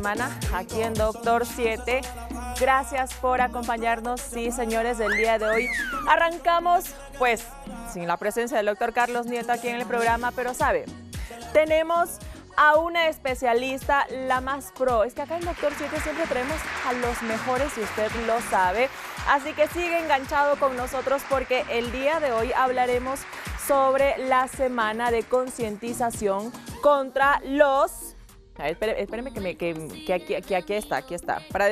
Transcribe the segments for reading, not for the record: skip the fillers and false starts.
semana aquí en Doctor 7. Gracias por acompañarnos. Sí, señores, del día de hoy arrancamos, pues, sin la presencia del doctor Carlos Nieto aquí en el programa, pero sabe, tenemos a una especialista, la más pro. Es que acá en Doctor 7 siempre traemos a los mejores y usted lo sabe. Así que sigue enganchado con nosotros porque el día de hoy hablaremos sobre la semana de concientización contra los... Espérenme que aquí está. Para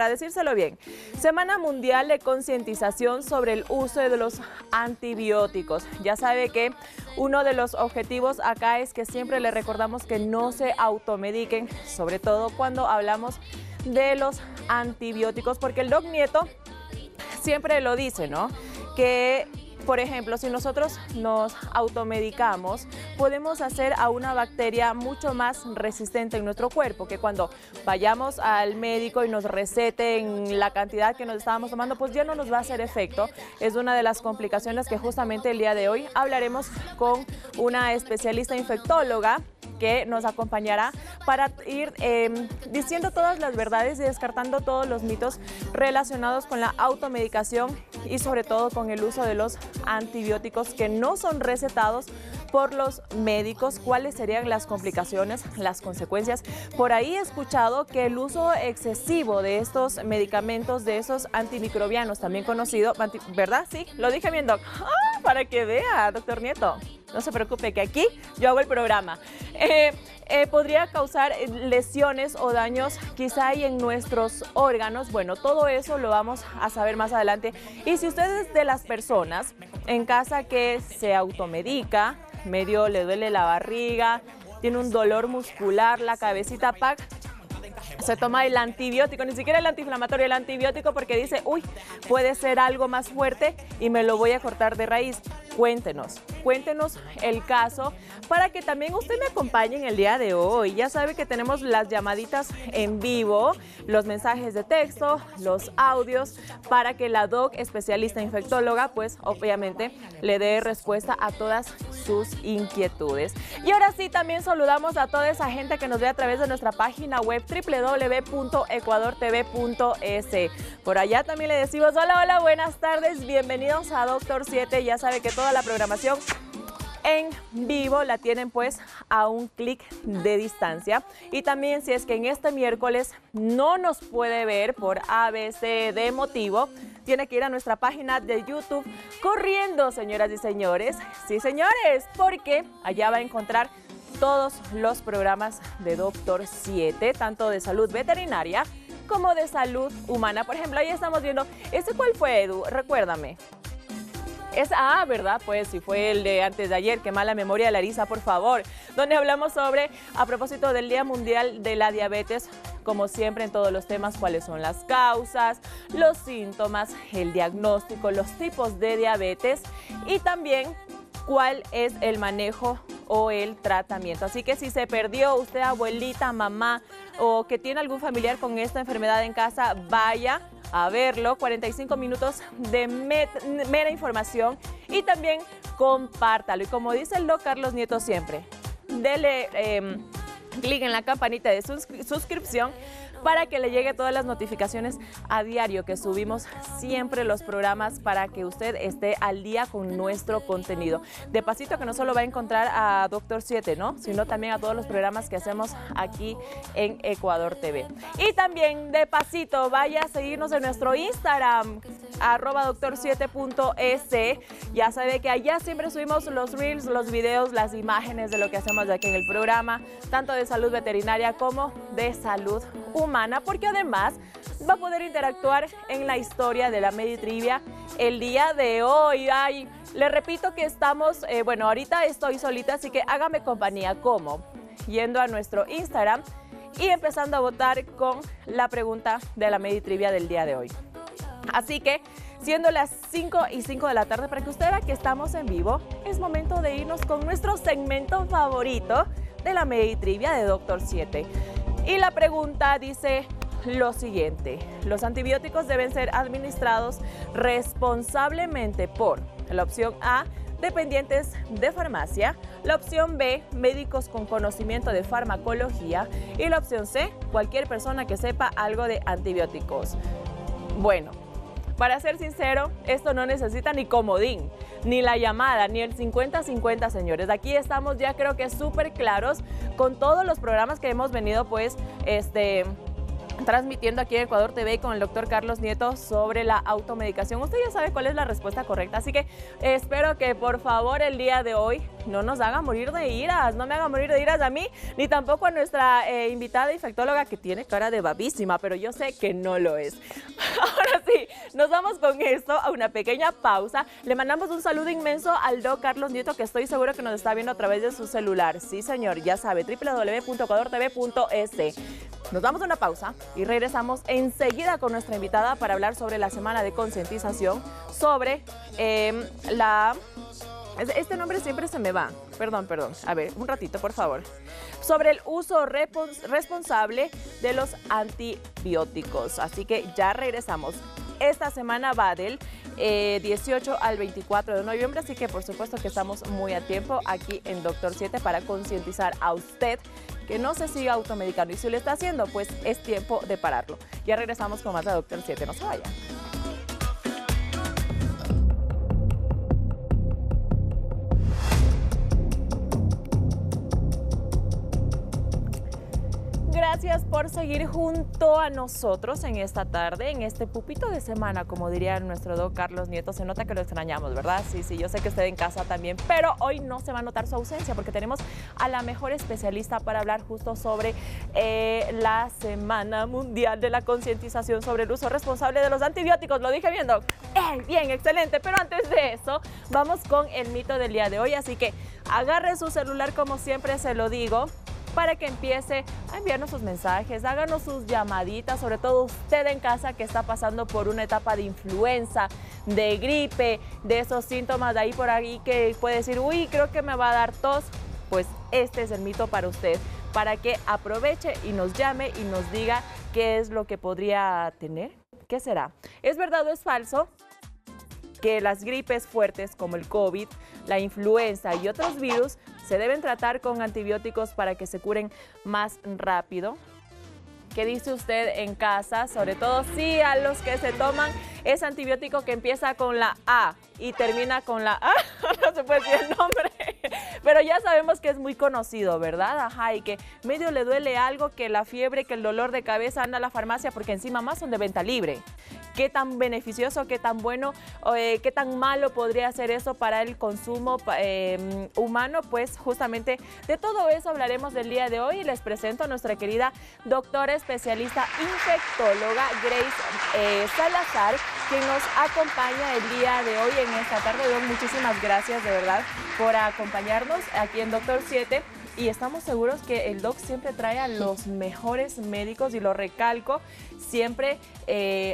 decírselo bien. Semana Mundial de Concientización sobre el uso de los antibióticos. Ya sabe que uno de los objetivos acá es que siempre le recordamos que no se automediquen, sobre todo cuando hablamos de los antibióticos, porque el doc Nieto siempre lo dice, ¿no? Que... Por ejemplo, si nosotros nos automedicamos, podemos hacer a una bacteria mucho más resistente en nuestro cuerpo, que cuando vayamos al médico y nos receten la cantidad que nos estábamos tomando, pues ya no nos va a hacer efecto. Es una de las complicaciones que justamente el día de hoy hablaremos con una especialista infectóloga que nos acompañará para ir diciendo todas las verdades y descartando todos los mitos relacionados con la automedicación y sobre todo con el uso de los antibióticos que no son recetados por los médicos. ¿Cuáles serían las complicaciones, las consecuencias? Por ahí he escuchado que el uso excesivo de estos medicamentos, de esos antimicrobianos, también conocido, ¿verdad? Sí, lo dije bien, doc. ¡Ah! Para que vea, doctor Nieto. No se preocupe que aquí yo hago el programa. Podría causar lesiones o daños quizá ahí en nuestros órganos. Bueno, todo eso lo vamos a saber más adelante. Y si usted es de las personas en casa que se automedica, medio le duele la barriga, tiene un dolor muscular, la cabecita, ¡pac!, se toma el antibiótico, ni siquiera el antiinflamatorio, el antibiótico, porque dice, uy, puede ser algo más fuerte y me lo voy a cortar de raíz. Cuéntenos el caso para que también usted me acompañe en el día de hoy. Ya sabe que tenemos las llamaditas en vivo, los mensajes de texto, los audios, para que la doc especialista infectóloga, pues obviamente le dé respuesta a todas sus inquietudes. Y ahora sí, también saludamos a toda esa gente que nos ve a través de nuestra página web www.ecuadortv.es. Por allá también le decimos hola, buenas tardes, bienvenidos a Doctor 7. Ya sabe que toda la programación en vivo la tienen pues a un clic de distancia. Y también si es que en este miércoles no nos puede ver por ABC de motivo, tiene que ir a nuestra página de YouTube corriendo, señoras y señores. Sí, señores, porque allá va a encontrar todos los programas de Doctor 7, tanto de salud veterinaria como de salud humana. Por ejemplo, ahí estamos viendo, ¿cuál fue, Edu? Recuérdame. ¿Verdad? Pues si fue el de antes de ayer, qué mala memoria, Larisa, por favor, donde hablamos sobre, a propósito del Día Mundial de la Diabetes, como siempre en todos los temas, cuáles son las causas, los síntomas, el diagnóstico, los tipos de diabetes y también cuál es el manejo o el tratamiento. Así que si se perdió usted, abuelita, mamá, o que tiene algún familiar con esta enfermedad en casa, vaya a verlo. 45 minutos de mera información y también compártalo. Y como dice el doc Carlos Nieto siempre, dele clic en la campanita de suscripción para que le llegue todas las notificaciones a diario que subimos siempre los programas para que usted esté al día con nuestro contenido. De pasito que no solo va a encontrar a Doctor 7, ¿no? Sino también a todos los programas que hacemos aquí en Ecuador TV. Y también de pasito vaya a seguirnos en nuestro Instagram, @doctor7.es. Ya sabe que allá siempre subimos los reels, los videos, las imágenes de lo que hacemos de aquí en el programa, tanto de salud veterinaria como de salud humana, porque además va a poder interactuar en la historia de la Meditrivia el día de hoy. Ay, le repito que estamos, ahorita estoy solita, así que hágame compañía. ¿Cómo? Yendo a nuestro Instagram y empezando a votar con la pregunta de la Meditrivia del día de hoy. Así que, siendo las 5:05 de la tarde, para que usted vea que estamos en vivo, es momento de irnos con nuestro segmento favorito de la Meditrivia de Doctor 7. Y la pregunta dice lo siguiente: los antibióticos deben ser administrados responsablemente por la opción A, dependientes de farmacia. La opción B, médicos con conocimiento de farmacología. Y la opción C, cualquier persona que sepa algo de antibióticos. Bueno, para ser sincero, esto no necesita ni comodín, ni la llamada, ni el 50-50, señores. Aquí estamos ya creo que súper claros con todos los programas que hemos venido pues transmitiendo aquí en Ecuador TV con el doctor Carlos Nieto sobre la automedicación. Usted ya sabe cuál es la respuesta correcta, así que espero que por favor el día de hoy no nos haga morir de iras, no me haga morir de iras a mí, ni tampoco a nuestra invitada infectóloga que tiene cara de babísima, pero yo sé que no lo es. Ahora sí, nos vamos con esto a una pequeña pausa. Le mandamos un saludo inmenso al doctor Carlos Nieto, que estoy seguro que nos está viendo a través de su celular. Sí, señor, ya sabe, www.ecuadortv.es. Nos damos una pausa y regresamos enseguida con nuestra invitada para hablar sobre la semana de concientización, sobre este nombre siempre se me va. Perdón. A ver, un ratito, por favor. Sobre el uso responsable de los antibióticos. Así que ya regresamos. Esta semana va del 18 al 24 de noviembre, así que por supuesto que estamos muy a tiempo aquí en Doctor 7 para concientizar a usted que no se siga automedicando. Y si lo está haciendo, pues es tiempo de pararlo. Ya regresamos con más de Doctor 7. No se vaya. Gracias por seguir junto a nosotros en esta tarde, en este pupito de semana, como diría nuestro doctor Carlos Nieto. Se nota que lo extrañamos, ¿verdad? Sí, yo sé que usted en casa también, pero hoy no se va a notar su ausencia porque tenemos a la mejor especialista para hablar justo sobre la Semana Mundial de la Concientización sobre el uso responsable de los antibióticos. ¿Lo dije bien, Doc? Bien, excelente. Pero antes de eso, vamos con el mito del día de hoy. Así que agarre su celular, como siempre se lo digo, para que empiece a enviarnos sus mensajes, háganos sus llamaditas, sobre todo usted en casa que está pasando por una etapa de influenza, de gripe, de esos síntomas de ahí por ahí que puede decir, uy, creo que me va a dar tos. Pues este es el mito para usted, para que aproveche y nos llame y nos diga qué es lo que podría tener. ¿Qué será? ¿Es verdad o es falso que las gripes fuertes como el COVID, la influenza y otros virus se deben tratar con antibióticos para que se curen más rápido? ¿Qué dice usted en casa? Sobre todo si a los que se toman ese antibiótico que empieza con la A y termina con la A, no se puede decir el nombre, pero ya sabemos que es muy conocido, ¿verdad? Ajá, y que medio le duele algo, que la fiebre, que el dolor de cabeza, anda a la farmacia porque encima más son de venta libre. ¿Qué tan beneficioso, qué tan bueno, qué tan malo podría ser eso para el consumo humano? Pues justamente de todo eso hablaremos del día de hoy y les presento a nuestra querida doctora especialista infectóloga Grace Salazar, quien nos acompaña el día de hoy en esta tarde. Doc, muchísimas gracias de verdad por acompañarnos aquí en Doctor 7. Y estamos seguros que el Doc siempre trae a los mejores médicos, y lo recalco siempre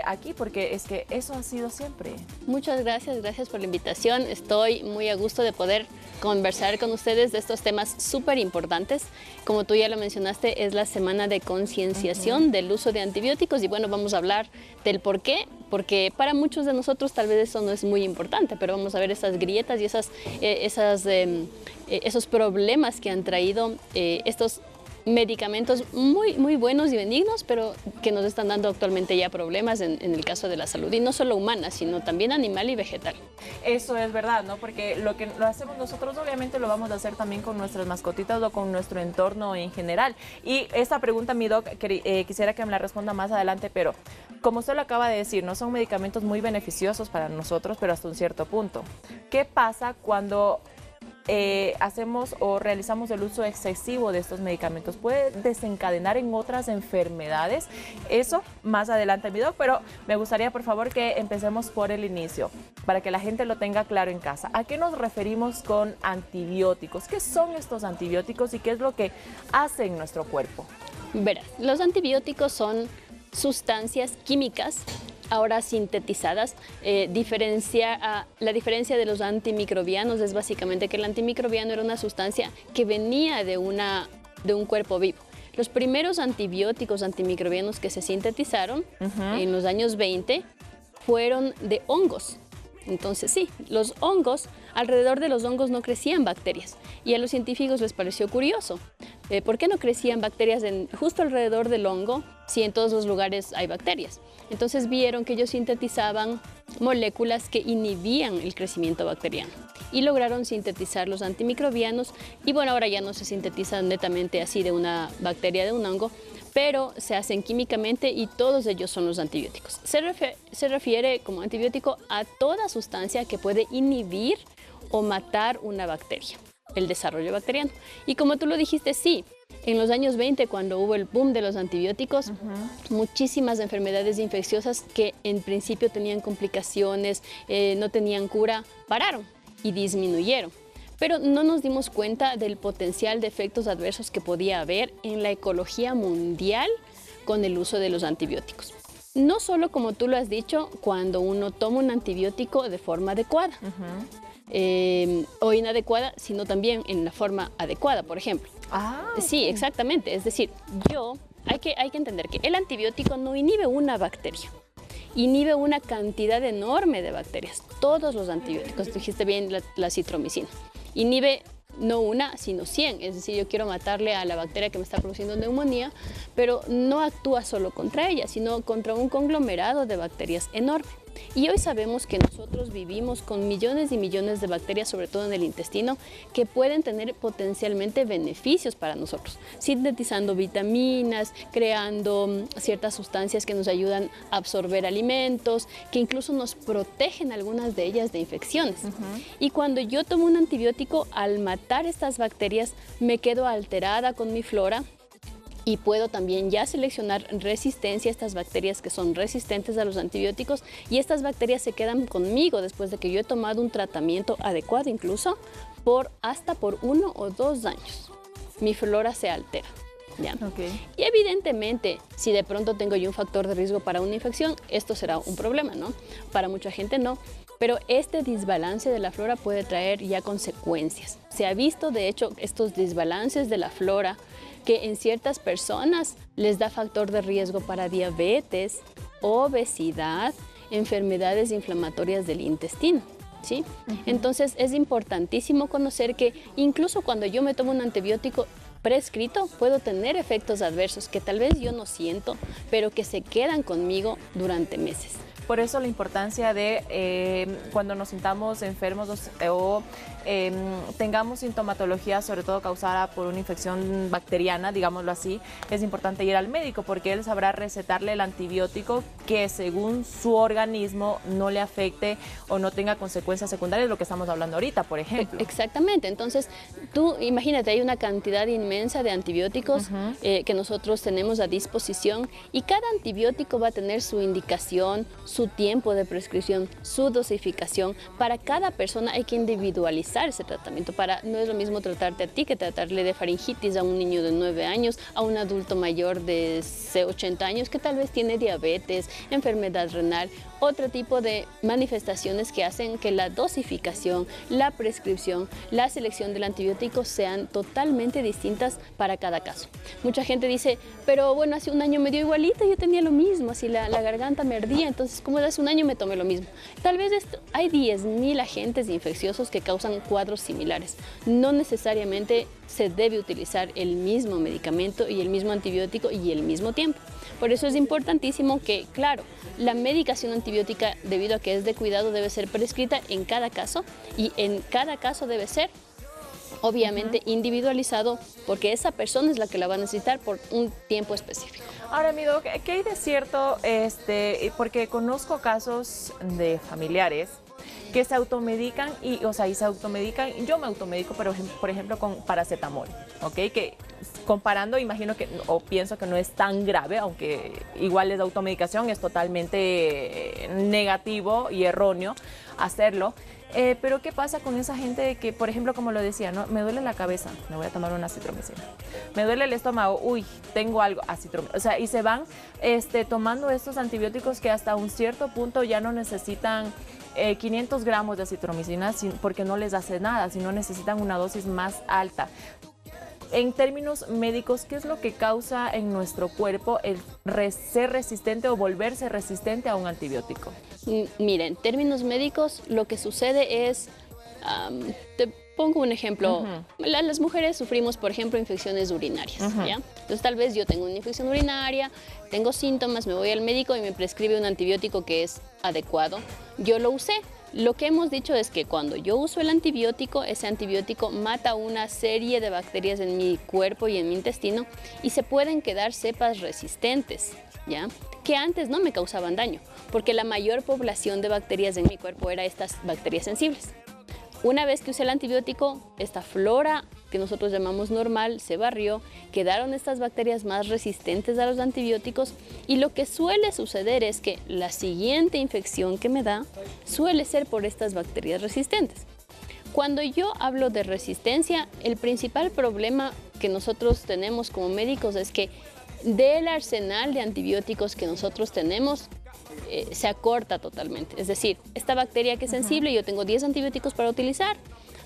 aquí, porque es que eso ha sido siempre. Muchas gracias por la invitación. Estoy muy a gusto de poder conversar con ustedes de estos temas súper importantes. Como tú ya lo mencionaste, es la semana de concienciación del uso de antibióticos y bueno, vamos a hablar del por qué, porque para muchos de nosotros tal vez eso no es muy importante, pero vamos a ver esas grietas y esos problemas que han traído estos medicamentos muy buenos y benignos, pero que nos están dando actualmente ya problemas en el caso de la salud, y no solo humana, sino también animal y vegetal. Eso es verdad, ¿no? Porque lo que lo hacemos nosotros, obviamente lo vamos a hacer también con nuestras mascotitas o con nuestro entorno en general. Y esta pregunta, mi doc, quisiera que me la responda más adelante, pero como usted lo acaba de decir, no son medicamentos muy beneficiosos para nosotros, pero hasta un cierto punto. ¿Qué pasa cuando hacemos o realizamos el uso excesivo de estos medicamentos? ¿Puede desencadenar en otras enfermedades? Eso más adelante, mi doc, pero me gustaría por favor que empecemos por el inicio, para que la gente lo tenga claro en casa. ¿A qué nos referimos con antibióticos? ¿Qué son estos antibióticos y qué es lo que hace en nuestro cuerpo? Verás, los antibióticos son sustancias químicas ahora sintetizadas. La diferencia de los antimicrobianos es básicamente que el antimicrobiano era una sustancia que venía de un cuerpo vivo. Los primeros antibióticos antimicrobianos que se sintetizaron en los años 20 fueron de hongos. Entonces sí, los hongos, alrededor de los hongos no crecían bacterias y a los científicos les pareció curioso. ¿Por qué no crecían bacterias justo alrededor del hongo si en todos los lugares hay bacterias? Entonces vieron que ellos sintetizaban moléculas que inhibían el crecimiento bacteriano y lograron sintetizar los antimicrobianos y bueno, ahora ya no se sintetizan netamente así de una bacteria, de un hongo, pero se hacen químicamente y todos ellos son los antibióticos. Se refiere como antibiótico a toda sustancia que puede inhibir o matar una bacteria, el desarrollo bacteriano. Y como tú lo dijiste, sí, en los años 20, cuando hubo el boom de los antibióticos, muchísimas enfermedades infecciosas que en principio tenían complicaciones, no tenían cura, pararon y disminuyeron. Pero no nos dimos cuenta del potencial de efectos adversos que podía haber en la ecología mundial con el uso de los antibióticos. No solo, como tú lo has dicho, cuando uno toma un antibiótico de forma adecuada o inadecuada, sino también en la forma adecuada, por ejemplo. Sí, exactamente. Es decir, hay que entender que el antibiótico no inhibe una bacteria. Inhibe una cantidad enorme de bacterias. Todos los antibióticos, dijiste bien la citromicina. Inhibe no una, sino 100. Es decir, yo quiero matarle a la bacteria que me está produciendo neumonía, pero no actúa solo contra ella, sino contra un conglomerado de bacterias enorme. Y hoy sabemos que nosotros vivimos con millones y millones de bacterias, sobre todo en el intestino, que pueden tener potencialmente beneficios para nosotros, sintetizando vitaminas, creando ciertas sustancias que nos ayudan a absorber alimentos, que incluso nos protegen algunas de ellas de infecciones. Y cuando yo tomo un antibiótico, al matar estas bacterias, me quedo alterada con mi flora, y puedo también ya seleccionar resistencia a estas bacterias que son resistentes a los antibióticos y estas bacterias se quedan conmigo después de que yo he tomado un tratamiento adecuado, incluso hasta por 1 o 2 años. Mi flora se altera. ¿Ya? Y evidentemente, si de pronto tengo yo un factor de riesgo para una infección, esto será un problema, ¿no? Para mucha gente no. Pero este desbalance de la flora puede traer ya consecuencias. Se ha visto, de hecho, estos desbalances de la flora que en ciertas personas les da factor de riesgo para diabetes, obesidad, enfermedades inflamatorias del intestino, ¿sí? Entonces es importantísimo conocer que incluso cuando yo me tomo un antibiótico prescrito, puedo tener efectos adversos que tal vez yo no siento, pero que se quedan conmigo durante meses. Por eso la importancia de cuando nos sintamos enfermos o tengamos sintomatología, sobre todo causada por una infección bacteriana, digámoslo así, es importante ir al médico porque él sabrá recetarle el antibiótico que según su organismo no le afecte o no tenga consecuencias secundarias, lo que estamos hablando ahorita, por ejemplo. Exactamente. Entonces, tú imagínate, hay una cantidad inmensa de antibióticos que nosotros tenemos a disposición y cada antibiótico va a tener su indicación, su tiempo de prescripción, su dosificación. Para cada persona hay que individualizar ese tratamiento. No es lo mismo tratarte a ti que tratarle de faringitis a un niño de 9 años, a un adulto mayor de 80 años que tal vez tiene diabetes, enfermedad renal, otro tipo de manifestaciones que hacen que la dosificación, la prescripción, la selección del antibiótico sean totalmente distintas para cada caso. Mucha gente dice, pero bueno, hace un año me dio igualito, yo tenía lo mismo, así la garganta me ardía, entonces como hace un año me tomé lo mismo. Tal vez hay 10.000 agentes infecciosos que causan cuadros similares. No necesariamente se debe utilizar el mismo medicamento y el mismo antibiótico y el mismo tiempo. Por eso es importantísimo que, claro, la medicación antibiótica, debido a que es de cuidado, debe ser prescrita en cada caso y en cada caso debe ser obviamente individualizado porque esa persona es la que la va a necesitar por un tiempo específico. Ahora, mi doc, ¿qué hay de cierto? Porque conozco casos de familiares que se automedican yo me automedico, pero por ejemplo con paracetamol, ¿ok? Que comparando, imagino que, o pienso que no es tan grave, aunque igual es automedicación, es totalmente negativo y erróneo hacerlo. Pero ¿qué pasa con esa gente que, por ejemplo, como lo decía, ¿no? Me duele la cabeza, me voy a tomar una acitromicina. Me duele el estómago, uy, tengo algo, acitromicina. O sea, y se van tomando estos antibióticos que hasta un cierto punto ya no necesitan 500 gramos de acitromicina porque no les hace nada, sino necesitan una dosis más alta. en términos médicos, ¿qué es lo que causa en nuestro cuerpo el ser resistente o volverse resistente a un antibiótico? Mira, en términos médicos, lo que sucede es, te pongo un ejemplo, las mujeres sufrimos, por ejemplo, infecciones urinarias, ¿ya? Entonces tal vez yo tengo una infección urinaria, tengo síntomas, me voy al médico y me prescribe un antibiótico que es adecuado. Yo lo usé. Lo que hemos dicho es que cuando yo uso el antibiótico, ese antibiótico mata una serie de bacterias en mi cuerpo y en mi intestino y se pueden quedar cepas resistentes, ¿ya? Que antes no me causaban daño, porque la mayor población de bacterias en mi cuerpo era estas bacterias sensibles. Una vez que usé el antibiótico, esta flora que nosotros llamamos normal se barrió, quedaron estas bacterias más resistentes a los antibióticos y lo que suele suceder es que la siguiente infección que me da suele ser por estas bacterias resistentes. Cuando yo hablo de resistencia, el principal problema que nosotros tenemos como médicos es que del arsenal de antibióticos que nosotros tenemos, se acorta totalmente. Es decir, esta bacteria que es sensible, yo tengo 10 antibióticos para utilizar,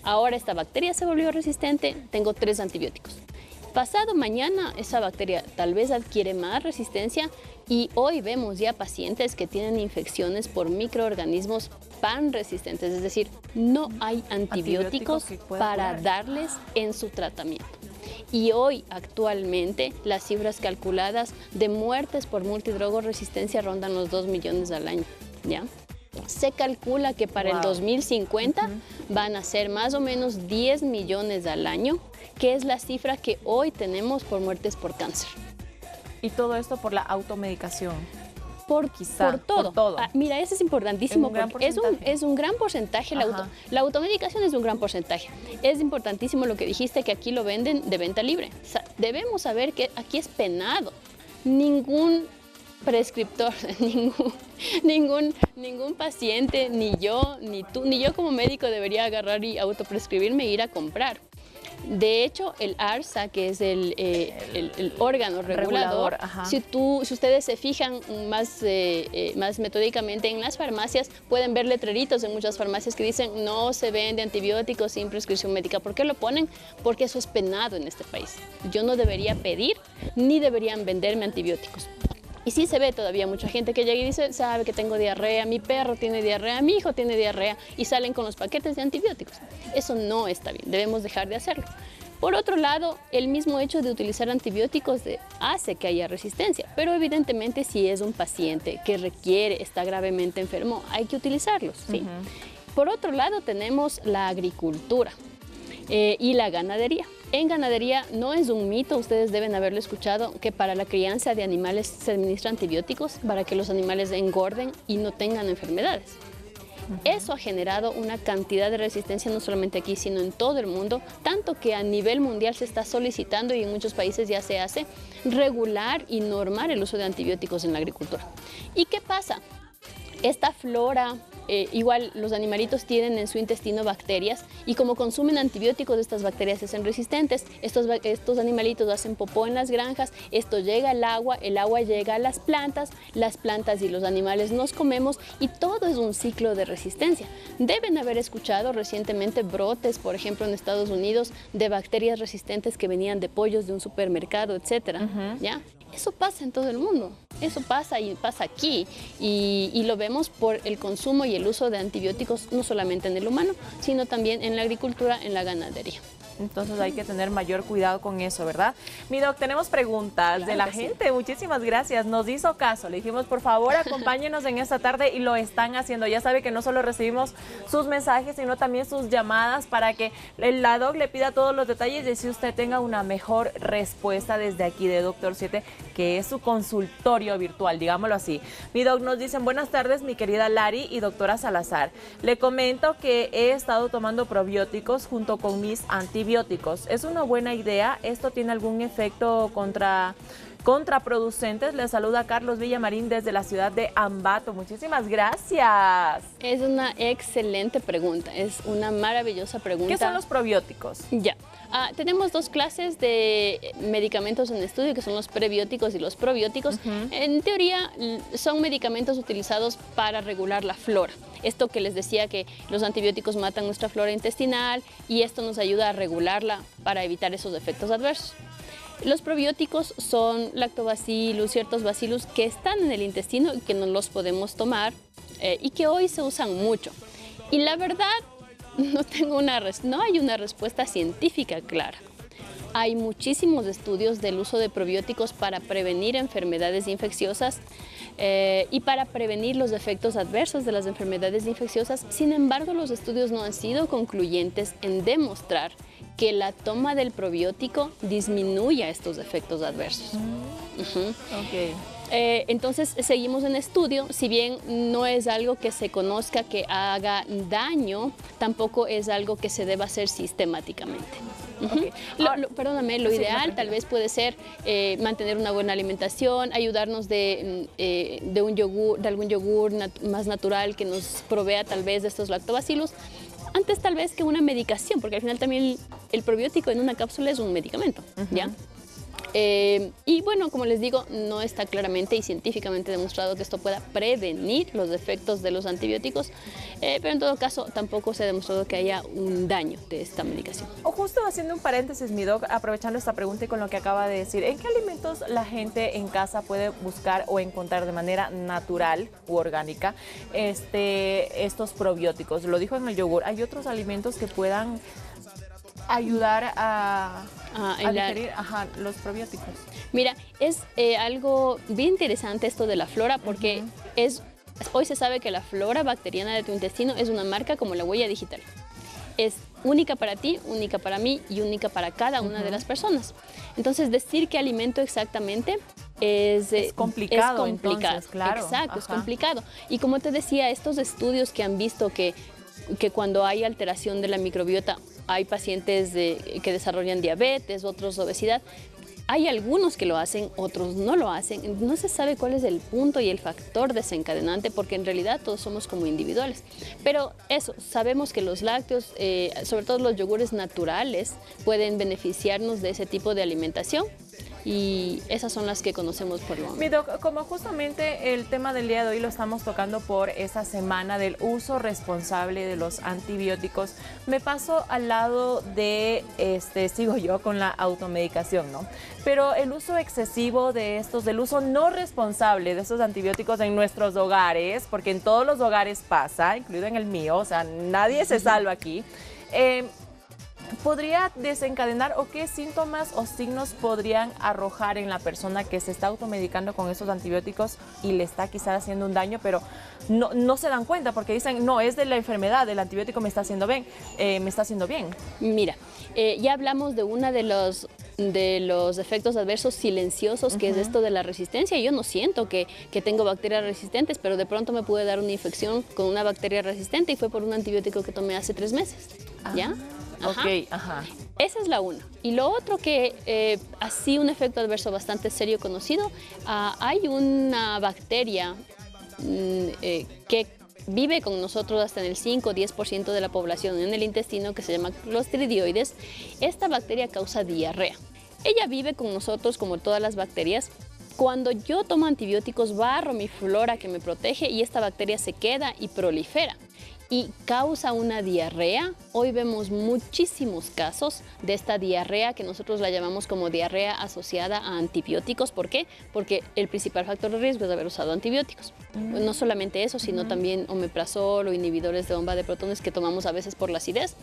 ahora esta bacteria se volvió resistente, tengo 3 antibióticos. Pasado mañana esa bacteria tal vez adquiere más resistencia y hoy vemos ya pacientes que tienen infecciones por microorganismos pan-resistentes, es decir, no hay antibióticos para darles en su tratamiento. Y hoy, actualmente, las cifras calculadas de muertes por multidrogoresistencia rondan los 2 millones al año, ¿ya? Se calcula que para el 2050 van a ser más o menos 10 millones al año, que es la cifra que hoy tenemos por muertes por cáncer. Y todo esto por la automedicación. Por todo. Mira, eso es importantísimo porque es un gran porcentaje. La automedicación es un gran porcentaje. Es importantísimo lo que dijiste, que aquí lo venden de venta libre. O sea, debemos saber que aquí es penado. Ningún prescriptor, ningún paciente, ni yo, ni tú, ni yo como médico debería agarrar y autoprescribirme e ir a comprar. De hecho, el ARSA, que es el órgano regulador, si ustedes se fijan más metódicamente en las farmacias, pueden ver letreritos en muchas farmacias que dicen no se vende antibióticos sin prescripción médica. ¿Por qué lo ponen? Porque eso es penado en este país. Yo no debería pedir ni deberían venderme antibióticos. Y sí se ve todavía mucha gente que llega y dice, sabe que tengo diarrea, mi perro tiene diarrea, mi hijo tiene diarrea, y salen con los paquetes de antibióticos. Eso no está bien, debemos dejar de hacerlo. Por otro lado, el mismo hecho de utilizar antibióticos hace que haya resistencia, pero evidentemente si es un paciente que está gravemente enfermo, hay que utilizarlos, ¿sí? Por otro lado, tenemos la agricultura y la ganadería. En ganadería no es un mito, ustedes deben haberlo escuchado, que para la crianza de animales se administran antibióticos para que los animales engorden y no tengan enfermedades. Eso ha generado una cantidad de resistencia no solamente aquí, sino en todo el mundo, tanto que a nivel mundial se está solicitando y en muchos países ya se hace regular y normar el uso de antibióticos en la agricultura. ¿Y qué pasa? Esta flora, igual los animalitos tienen en su intestino bacterias y como consumen antibióticos, estas bacterias se hacen resistentes. Estos animalitos hacen popó en las granjas, esto llega al agua, el agua llega a las plantas y los animales nos comemos y todo es un ciclo de resistencia. Deben haber escuchado recientemente brotes, por ejemplo en Estados Unidos, de bacterias resistentes que venían de pollos de un supermercado, etcétera, ¿ya? Eso pasa en todo el mundo, eso pasa y pasa aquí y lo vemos por el consumo y el uso de antibióticos no solamente en el humano, sino también en la agricultura, en la ganadería. Entonces hay que tener mayor cuidado con eso, ¿verdad? Mi doc, tenemos preguntas de la gente. Muchísimas gracias. Nos hizo caso. Le dijimos, por favor, acompáñenos en esta tarde y lo están haciendo. Ya sabe que no solo recibimos sus mensajes, sino también sus llamadas para que la doc le pida todos los detalles y si usted tenga una mejor respuesta desde aquí de Doctor 7, que es su consultorio virtual, digámoslo así. Mi doc, nos dicen, buenas tardes, mi querida Lari y doctora Salazar. Le comento que he estado tomando probióticos junto con mis antibióticos. ¿Es una buena idea? ¿Esto tiene algún efecto contraproducentes? Le saluda Carlos Villamarín desde la ciudad de Ambato. Muchísimas gracias. Es una excelente pregunta, es una maravillosa pregunta. ¿Qué son los probióticos? Ya. Tenemos dos clases de medicamentos en estudio, que son los prebióticos y los probióticos. En teoría, son medicamentos utilizados para regular la flora. Esto que les decía, que los antibióticos matan nuestra flora intestinal y esto nos ayuda a regularla para evitar esos efectos adversos. Los probióticos son lactobacillus, ciertos bacillus que están en el intestino y que no los podemos tomar y que hoy se usan mucho. Y la verdad, no hay una respuesta científica clara. Hay muchísimos estudios del uso de probióticos para prevenir enfermedades infecciosas y para prevenir los efectos adversos de las enfermedades infecciosas. Sin embargo, los estudios no han sido concluyentes en demostrar que la toma del probiótico disminuya estos efectos adversos. Entonces seguimos en estudio, si bien no es algo que se conozca que haga daño, tampoco es algo que se deba hacer sistemáticamente. Perdóname, lo ideal tal vez puede ser mantener una buena alimentación, ayudarnos de algún yogur más natural que nos provea tal vez de estos lactobacilos, antes tal vez que una medicación, porque al final también el probiótico en una cápsula es un medicamento, ¿ya? Y bueno, como les digo, no está claramente y científicamente demostrado que esto pueda prevenir los efectos de los antibióticos, pero en todo caso tampoco se ha demostrado que haya un daño de esta medicación. O justo haciendo un paréntesis, mi doc, aprovechando esta pregunta y con lo que acaba de decir, ¿en qué alimentos la gente en casa puede buscar o encontrar de manera natural u orgánica estos probióticos? Lo dijo en el yogur. ¿Hay otros alimentos que puedan ayudar a digerir los probióticos? Mira, es algo bien interesante esto de la flora, porque hoy se sabe que la flora bacteriana de tu intestino es una marca como la huella digital. Es única para ti, única para mí y única para cada una de las personas. Entonces, decir qué alimento exactamente es complicado. Entonces, claro. Exacto, es complicado. Y como te decía, estos estudios que han visto que cuando hay alteración de la microbiota, hay pacientes que desarrollan diabetes, otros obesidad. Hay algunos que lo hacen, otros no lo hacen. No se sabe cuál es el punto y el factor desencadenante, porque en realidad todos somos como individuales. Pero eso, sabemos que los lácteos, sobre todo los yogures naturales, pueden beneficiarnos de ese tipo de alimentación. Y esas son las que conocemos por lo menos. Mi doc, como justamente el tema del día de hoy lo estamos tocando por esa semana del uso responsable de los antibióticos, me paso al lado de, sigo yo con la automedicación, ¿no? Pero el uso excesivo de estos, del uso no responsable de estos antibióticos en nuestros hogares, porque en todos los hogares pasa, incluido en el mío, o sea, nadie se salva aquí, ¿podría desencadenar o qué síntomas o signos podrían arrojar en la persona que se está automedicando con esos antibióticos y le está quizás haciendo un daño, pero no se dan cuenta porque dicen, no, es de la enfermedad, el antibiótico me está haciendo bien, Mira, ya hablamos de uno de los efectos adversos silenciosos, que es esto de la resistencia. Yo no siento que tengo bacterias resistentes, pero de pronto me puede dar una infección con una bacteria resistente y fue por un antibiótico que tomé hace 3 meses, ¿ya? Esa es la una. Y lo otro que así un efecto adverso bastante serio conocido, hay una bacteria que vive con nosotros hasta en el 5 o 10% de la población en el intestino, que se llama Clostridioides. Esta bacteria causa diarrea. Ella vive con nosotros como todas las bacterias. Cuando yo tomo antibióticos, barro mi flora que me protege y esta bacteria se queda y prolifera y causa una diarrea. Hoy vemos muchísimos casos de esta diarrea que nosotros la llamamos como diarrea asociada a antibióticos. ¿Por qué? Porque el principal factor de riesgo es haber usado antibióticos. No solamente eso, sino también omeprazol o inhibidores de bomba de protones que tomamos a veces por la acidez,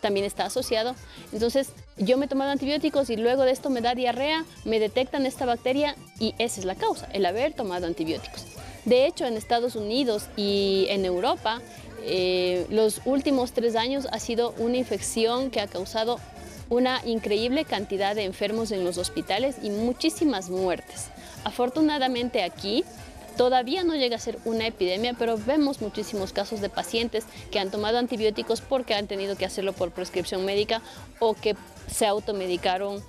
también está asociado. Entonces, yo me he tomado antibióticos y luego de esto me da diarrea, me detectan esta bacteria y esa es la causa, el haber tomado antibióticos. De hecho, en Estados Unidos y en Europa, los últimos 3 años ha sido una infección que ha causado una increíble cantidad de enfermos en los hospitales y muchísimas muertes. Afortunadamente aquí todavía no llega a ser una epidemia, pero vemos muchísimos casos de pacientes que han tomado antibióticos porque han tenido que hacerlo por prescripción médica o que se automedicaron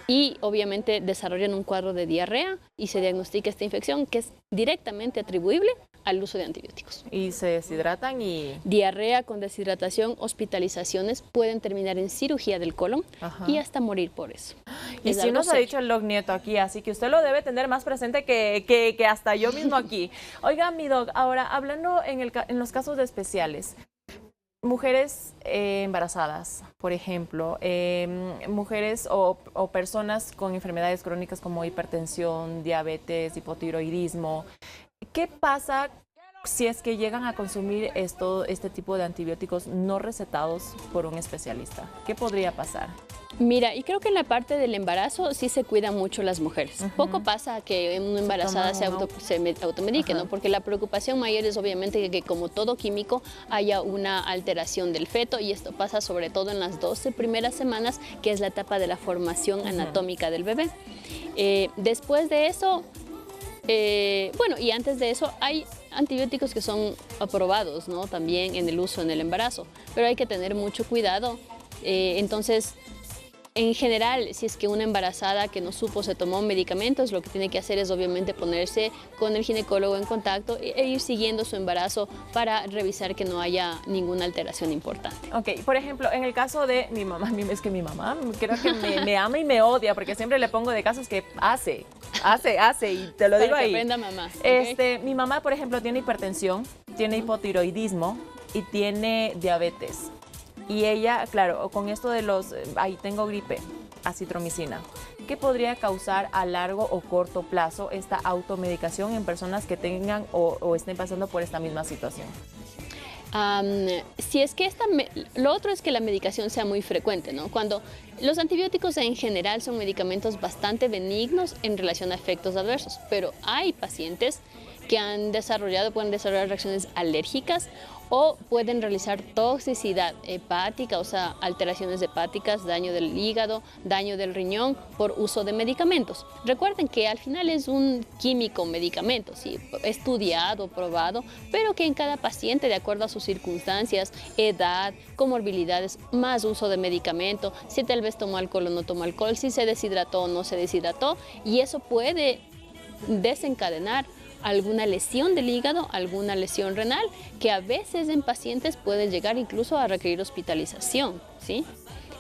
y obviamente desarrollan un cuadro de diarrea y se diagnostica esta infección que es directamente atribuible al uso de antibióticos. Y se deshidratan y... Diarrea con deshidratación, hospitalizaciones, pueden terminar en cirugía del colon y hasta morir por eso. Y sí nos ha dicho el Doc Nieto aquí, así que usted lo debe tener más presente que hasta yo mismo aquí. Oiga, mi Doc, ahora hablando en los casos especiales, mujeres embarazadas, por ejemplo, mujeres o personas con enfermedades crónicas como hipertensión, diabetes, hipotiroidismo, ¿qué pasa si es que llegan a consumir este tipo de antibióticos no recetados por un especialista? ¿Qué podría pasar? Mira, y creo que en la parte del embarazo sí se cuidan mucho las mujeres. Poco pasa que una embarazada se automedique, ¿no? Porque la preocupación mayor es obviamente que como todo químico haya una alteración del feto, y esto pasa sobre todo en las 12 primeras semanas, que es la etapa de la formación anatómica del bebé. Después de eso, bueno, y antes de eso hay antibióticos que son aprobados, ¿no? También en el uso en el embarazo, pero hay que tener mucho cuidado. Entonces, en general, si es que una embarazada que no supo se tomó medicamentos, lo que tiene que hacer es obviamente ponerse con el ginecólogo en contacto e ir siguiendo su embarazo para revisar que no haya ninguna alteración importante. Ok, por ejemplo, en el caso de mi mamá, es que mi mamá creo que me ama y me odia, porque siempre le pongo de casos que hace, y te lo digo para que ahí. aprenda mamá. ¿Okay? Mi mamá, por ejemplo, tiene hipertensión, tiene hipotiroidismo y tiene diabetes. Y ella, claro, con esto de ahí tengo gripe, acitromicina. ¿Qué podría causar a largo o corto plazo esta automedicación en personas que tengan o estén pasando por esta misma situación? Si es que lo otro es que la medicación sea muy frecuente, ¿no? Cuando los antibióticos en general son medicamentos bastante benignos en relación a efectos adversos, pero hay pacientes que pueden desarrollar reacciones alérgicas o pueden realizar toxicidad hepática, o sea, alteraciones hepáticas, daño del hígado, daño del riñón por uso de medicamentos. Recuerden que al final es un químico medicamento, sí, estudiado, probado, pero que en cada paciente, de acuerdo a sus circunstancias, edad, comorbilidades, más uso de medicamento, si tal vez tomó alcohol o no tomó alcohol, si se deshidrató o no se deshidrató, y eso puede desencadenar alguna lesión del hígado, alguna lesión renal, que a veces en pacientes puede llegar incluso a requerir hospitalización, ¿sí?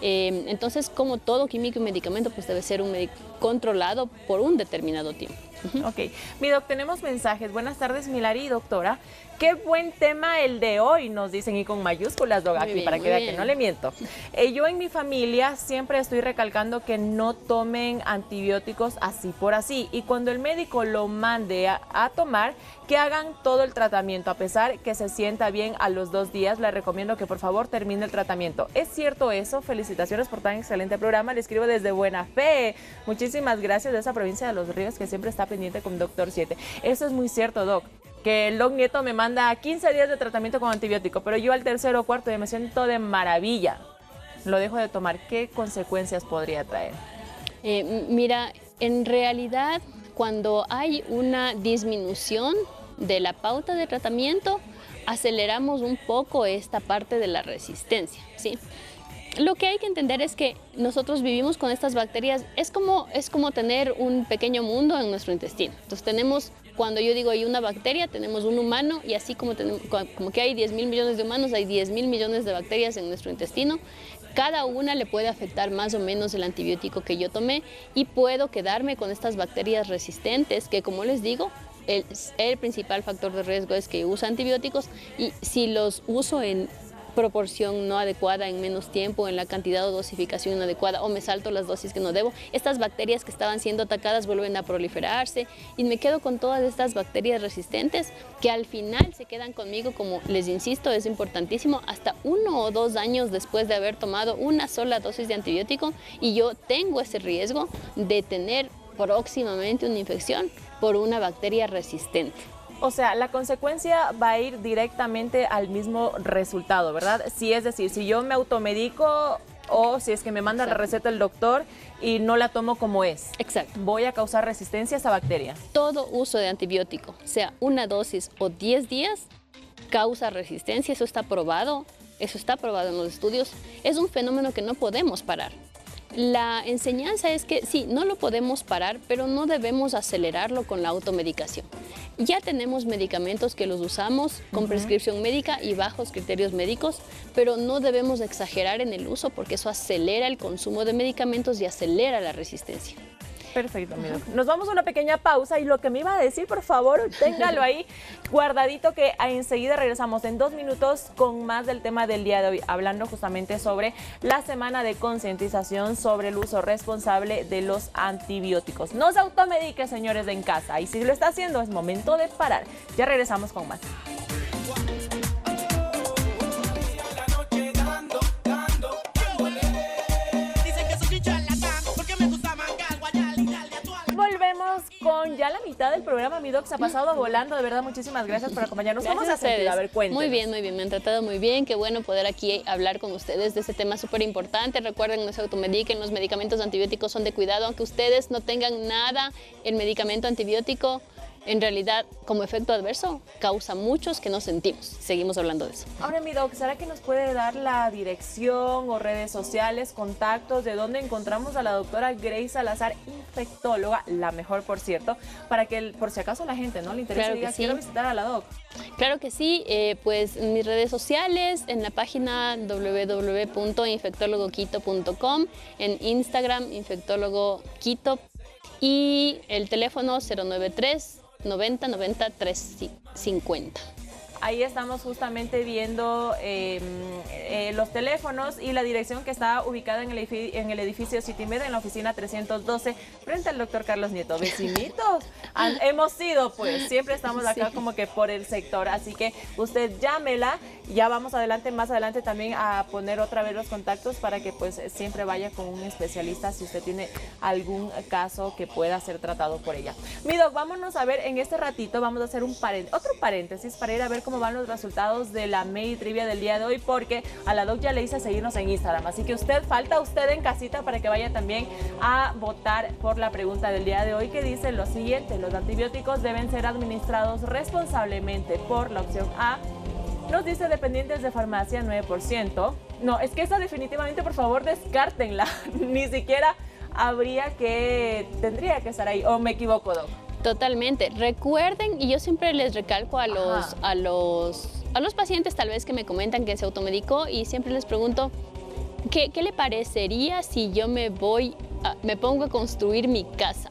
Entonces, como todo químico y medicamento, pues debe ser controlado por un determinado tiempo. Ok, mi doc, tenemos mensajes. Buenas tardes, Milari, doctora. Qué buen tema el de hoy, nos dicen, y con mayúsculas, doc, aquí, para que vea que no le miento. Yo en mi familia siempre estoy recalcando que no tomen antibióticos así por así, y cuando el médico lo mande a tomar, que hagan todo el tratamiento. A pesar que se sienta bien a los 2 días, le recomiendo que por favor termine el tratamiento. ¿Es cierto eso? Felicitaciones por tan excelente programa. Le escribo desde Buena Fe. Muchísimas gracias, de esa provincia de Los Ríos que siempre está pendiente con Doctor 7. Eso es muy cierto, doc, que el doc Nieto me manda 15 días de tratamiento con antibiótico, pero yo al 3.º o 4.º ya me siento de maravilla. Lo dejo de tomar. ¿Qué consecuencias podría traer? Mira, en realidad, cuando hay una disminución de la pauta de tratamiento, aceleramos un poco esta parte de la resistencia, ¿sí? Lo que hay que entender es que nosotros vivimos con estas bacterias, es como tener un pequeño mundo en nuestro intestino. Entonces tenemos, cuando yo digo hay una bacteria, tenemos un humano, y así como que hay 10.000 millones de humanos, hay 10.000 millones de bacterias en nuestro intestino. Cada una le puede afectar más o menos el antibiótico que yo tomé, y puedo quedarme con estas bacterias resistentes que, como les digo, el principal factor de riesgo es que uso antibióticos, y si los uso en proporción no adecuada, en menos tiempo, en la cantidad o dosificación inadecuada, o me salto las dosis que no debo, estas bacterias que estaban siendo atacadas vuelven a proliferarse, y me quedo con todas estas bacterias resistentes que al final se quedan conmigo, como les insisto, es importantísimo, hasta 1 o 2 años después de haber tomado una sola dosis de antibiótico, y yo tengo ese riesgo de tener próximamente una infección por una bacteria resistente. O sea, la consecuencia va a ir directamente al mismo resultado, ¿verdad? Si es decir, si yo me automedico o si es que me manda la receta el doctor y no la tomo como es. Exacto. Voy a causar resistencia a esa bacteria. Todo uso de antibiótico, sea una dosis o 10 días, causa resistencia. Eso está probado en los estudios. Es un fenómeno que no podemos parar. La enseñanza es que sí, no lo podemos parar, pero no debemos acelerarlo con la automedicación. Ya tenemos medicamentos que los usamos con prescripción médica y bajos criterios médicos, pero no debemos exagerar en el uso porque eso acelera el consumo de medicamentos y acelera la resistencia. Perfecto, mi doc. Nos vamos a una pequeña pausa y lo que me iba a decir, por favor, téngalo ahí guardadito que enseguida regresamos en 2 minutos con más del tema del día de hoy, hablando justamente sobre la semana de concientización sobre el uso responsable de los antibióticos. No se automedique, señores, en casa, y si lo está haciendo es momento de parar. Ya regresamos con más. Volvemos con ya la mitad del programa. Mi doc se ha pasado volando. De verdad, muchísimas gracias por acompañarnos. ¿Cómo se ha sentido? A ver, cuéntenos. Muy bien, muy bien. Me han tratado muy bien. Qué bueno poder aquí hablar con ustedes de este tema súper importante. Recuerden, no se automediquen. Los medicamentos antibióticos son de cuidado. Aunque ustedes no tengan nada, el medicamento antibiótico en realidad, como efecto adverso, causa muchos que no sentimos. Seguimos hablando de eso. Ahora, mi doc, ¿será que nos puede dar la dirección o redes sociales, contactos, de dónde encontramos a la doctora Grace Salazar, infectóloga, la mejor, por cierto, para que, por si acaso, la gente no le interesa y diga, quiero visitar a la doc? Claro que sí, pues en mis redes sociales, en la página www.infectologoquito.com, en Instagram, infectólogoquito, y el teléfono 093 90 90 350. Ahí estamos justamente viendo los teléfonos y la dirección que está ubicada en el edificio CityMed, en la oficina 312, frente al doctor Carlos Nieto. Vecinitos, hemos sido, pues, siempre estamos acá como que por el sector, así que usted llámela. Ya vamos adelante, más adelante también a poner otra vez los contactos para que pues siempre vaya con un especialista si usted tiene algún caso que pueda ser tratado por ella. Mi doc, vámonos a ver en este ratito, vamos a hacer otro paréntesis para ir a ver cómo van los resultados de la Medi Trivia del día de hoy, porque a la doc ya le hice seguirnos en Instagram, así que falta usted en casita para que vaya también a votar por la pregunta del día de hoy, que dice lo siguiente: los antibióticos deben ser administrados responsablemente. Por la opción A nos dice dependientes de farmacia, 9%. No, es que esa definitivamente, por favor, descártenla. Ni siquiera tendría que estar ahí. ¿O me equivoco, doc? Totalmente. Recuerden, y yo siempre les recalco a los pacientes tal vez que me comentan que se automedicó, y siempre les pregunto, ¿qué le parecería si yo me pongo a construir mi casa?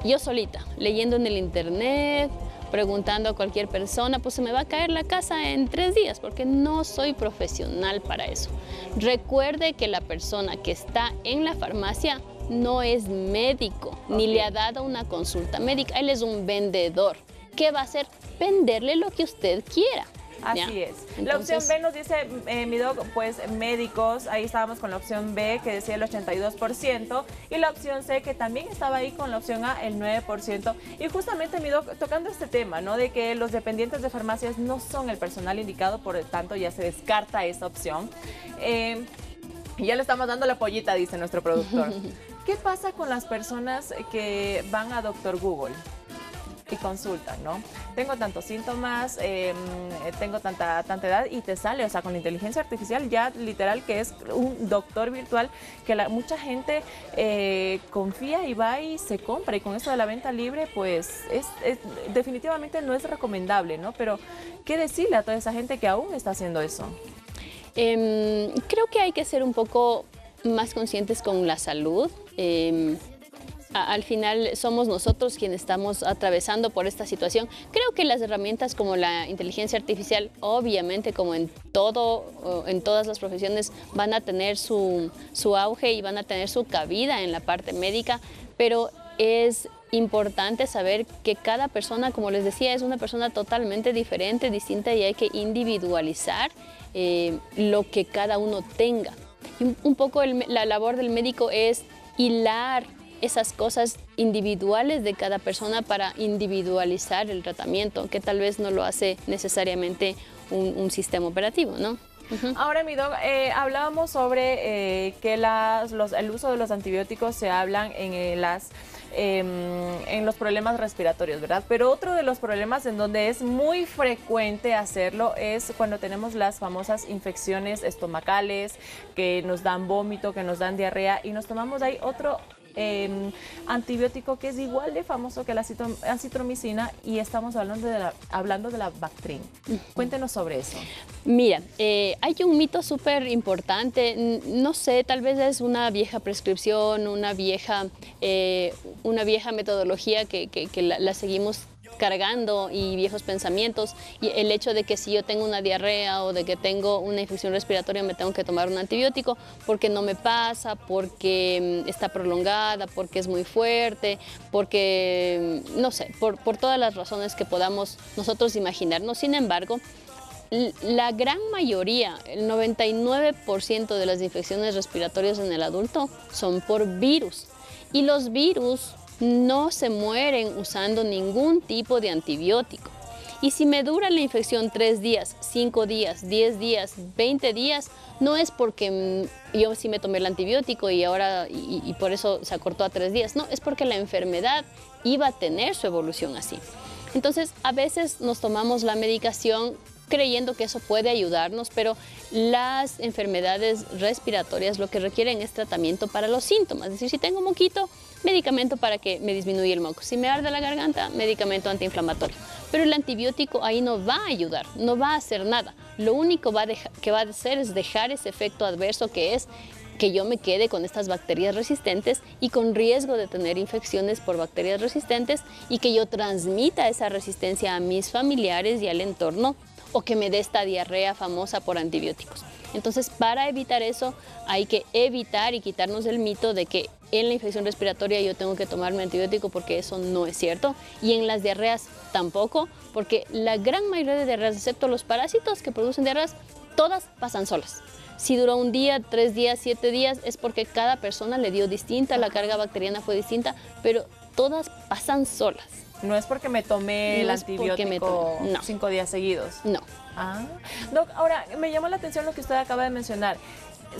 Yo solita, leyendo en el internet, preguntando a cualquier persona, pues se me va a caer la casa en 3 días porque no soy profesional para eso. Recuerde que la persona que está en la farmacia no es médico, ni le ha dado una consulta médica. Él es un vendedor. ¿Qué va a hacer? Venderle lo que usted quiera. Así ¿ya? es. Entonces, la opción B nos dice, mi doc, pues médicos. Ahí estábamos con la opción B, que decía el 82%, y la opción C, que también estaba ahí con la opción A, el 9%. Y justamente, mi doc, tocando este tema, ¿no? De que los dependientes de farmacias no son el personal indicado, por lo tanto ya se descarta esa opción. Y ya le estamos dando la pollita, dice nuestro productor. ¿Qué pasa con las personas que van a Doctor Google y consultan, ¿no? Tengo tantos síntomas, tengo tanta edad, y te sale, o sea, con la inteligencia artificial ya literal que es un doctor virtual que mucha gente confía y va y se compra, y con eso de la venta libre pues definitivamente no es recomendable, ¿no? Pero ¿qué decirle a toda esa gente que aún está haciendo eso? Creo que hay que ser un poco más conscientes con la salud. Al final somos nosotros quienes estamos atravesando por esta situación. Creo que las herramientas como la inteligencia artificial, obviamente como en todas las profesiones, van a tener su auge y van a tener su cabida en la parte médica, pero es importante saber que cada persona, como les decía, es una persona totalmente diferente, distinta, y hay que individualizar lo que cada uno tenga. Y un poco la labor del médico es hilar esas cosas individuales de cada persona para individualizar el tratamiento, que tal vez no lo hace necesariamente un sistema operativo, ¿no? Ahora, mi doc, hablábamos sobre que el uso de los antibióticos se hablan en las en los problemas respiratorios, ¿verdad? Pero otro de los problemas en donde es muy frecuente hacerlo es cuando tenemos las famosas infecciones estomacales que nos dan vómito, que nos dan diarrea y nos tomamos ahí otro antibiótico que es igual de famoso que la acitromicina y estamos hablando de la Bactrim. Cuéntenos sobre eso. Mira, hay un mito súper importante, no sé, tal vez es una vieja prescripción, una vieja metodología que la seguimos cargando y viejos pensamientos, y el hecho de que si yo tengo una diarrea o de que tengo una infección respiratoria me tengo que tomar un antibiótico porque no me pasa, porque está prolongada, porque es muy fuerte, porque no sé, por todas las razones que podamos nosotros imaginarnos. Sin embargo, la gran mayoría, el 99% de las infecciones respiratorias en el adulto son por virus, y los virus no se mueren usando ningún tipo de antibiótico. Y si me dura la infección 3 días, 5 días, 10 días, 20 días, no es porque yo sí me tomé el antibiótico y ahora y por eso se acortó a 3 días. No, es porque la enfermedad iba a tener su evolución así. Entonces, a veces nos tomamos la medicación creyendo que eso puede ayudarnos, pero las enfermedades respiratorias lo que requieren es tratamiento para los síntomas. Es decir, si tengo moquito, medicamento para que me disminuya el moco. Si me arde la garganta, medicamento antiinflamatorio. Pero el antibiótico ahí no va a ayudar, no va a hacer nada. Lo único que va a hacer es dejar ese efecto adverso que es que yo me quede con estas bacterias resistentes y con riesgo de tener infecciones por bacterias resistentes y que yo transmita esa resistencia a mis familiares y al entorno, o que me dé esta diarrea famosa por antibióticos. Entonces, para evitar eso, hay que evitar y quitarnos el mito de que en la infección respiratoria yo tengo que tomarme antibiótico, porque eso no es cierto. Y en las diarreas tampoco, porque la gran mayoría de diarreas, excepto los parásitos que producen diarreas, todas pasan solas. Si duró 1 día, 3 días, 7 días, es porque cada persona le dio distinta, la carga bacteriana fue distinta, pero todas pasan solas. No es porque me tomé el antibiótico 5 días seguidos. No. Ah, Doc, ahora me llamó la atención lo que usted acaba de mencionar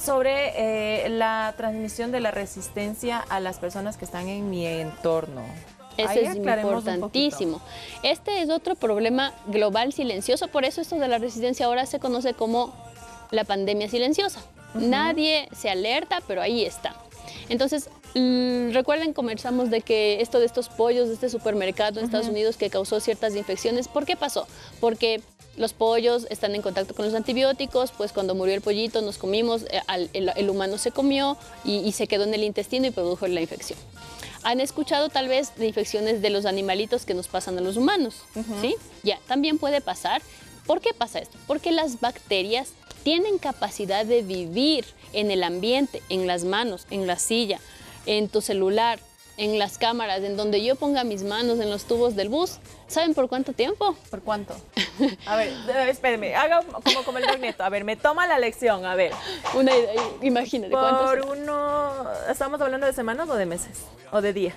sobre la transmisión de la resistencia a las personas que están en mi entorno. Eso es importantísimo. Este es otro problema global silencioso, por eso esto de la resistencia ahora se conoce como la pandemia silenciosa. Nadie se alerta, pero ahí está. Entonces, recuerden, conversamos de que esto de estos pollos de este supermercado en Estados Unidos que causó ciertas infecciones. ¿Por qué pasó? Porque los pollos están en contacto con los antibióticos, pues cuando murió el pollito nos comimos, el humano se comió y se quedó en el intestino y produjo la infección. Han escuchado tal vez de infecciones de los animalitos que nos pasan a los humanos, ¿sí? Ya, también puede pasar. ¿Por qué pasa esto? Porque las bacterias tienen capacidad de vivir en el ambiente, en las manos, en la silla, en tu celular, en las cámaras, en donde yo ponga mis manos, en los tubos del bus. ¿Saben por cuánto tiempo? ¿Por cuánto? A ver, espérenme, haga como el magneto. A ver, me toma la lección, a ver. Una idea, imagínate. ¿Estamos hablando de semanas o de meses? ¿O de días?